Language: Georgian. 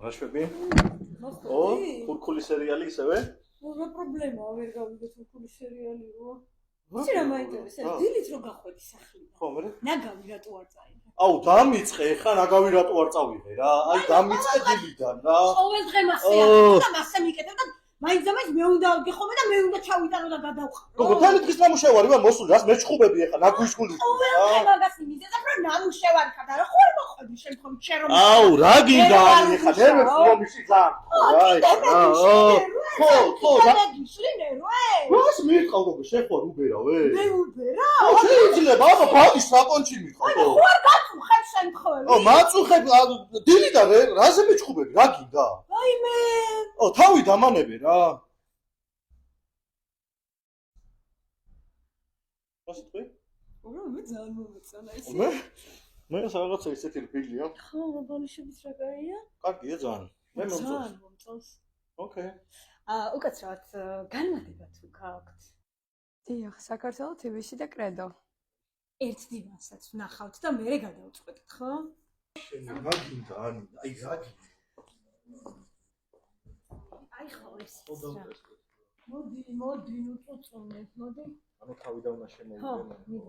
რაშები? ო, თურქული სერიალი ისევე? რა პრობლემაა, ვერ გავიგე თურქული სერიალიო. იცი რა მაინტერესებს? დილით რო გახვედი სახლიდან. ხო, მერე? ნაგავი რატო არ წაიღე? აუ, დამიწყე, ხა ნაგავი რატო არ წავიღე რა? აი, დამიწყე დილიდან რა. ყოველ დღე მასეა, და მასე მიკეთებ და მაინც მე უნდა გიხომე და მე უნდა ჩავიტანო და გადავხარო. გოგო, თელი დღის ნამუშევარი ვარ მოსული, რას მეჩხუბები ახლა ნაგვიშგული. ყოველ დღე მაგას იმიზედა, რომ ნამუშევარი ხარ და რა ხარ მოყვები შემდგომ შენ რომ აუ, რა გინდა ახლა ნერვებს რომში ძალიან. ხო, და გიშლი ნერვე? რას მიყავ გოგო, შეხო უბერავე? მე უბერა? შეიძლება, აბა, ბაბის საკონჩი მიყავ. ხო არ გაწუხებ შემთხვევით. ო, მაწუხებ, დილიდან რაზე მეჩხუბები, რა გინდა? აი მე. ო, თავი დამანებე რა. რას თქვი? მე ძალიან მომეწონა ეს. მე რაღაცა ისეთი რბილია. ხო, ბალიშების რა გაია? კარგია ძალიან. მე მომწონს. ძალიან მომწონს. ოკეი. უკაცრავად განმადება თუ გაქვთ? დიახ, საქართველოს TV-ში და კრედო. ერთ დივანსაც ვნახავთ და მერე გადავწყვეტთ, ხო? რა გინდა, აი რა გინდა. აი ხო ეს რა. მოდი, ნუ წუწუნე, მოდი. ანუ თავი და უნდა შემოვიდე.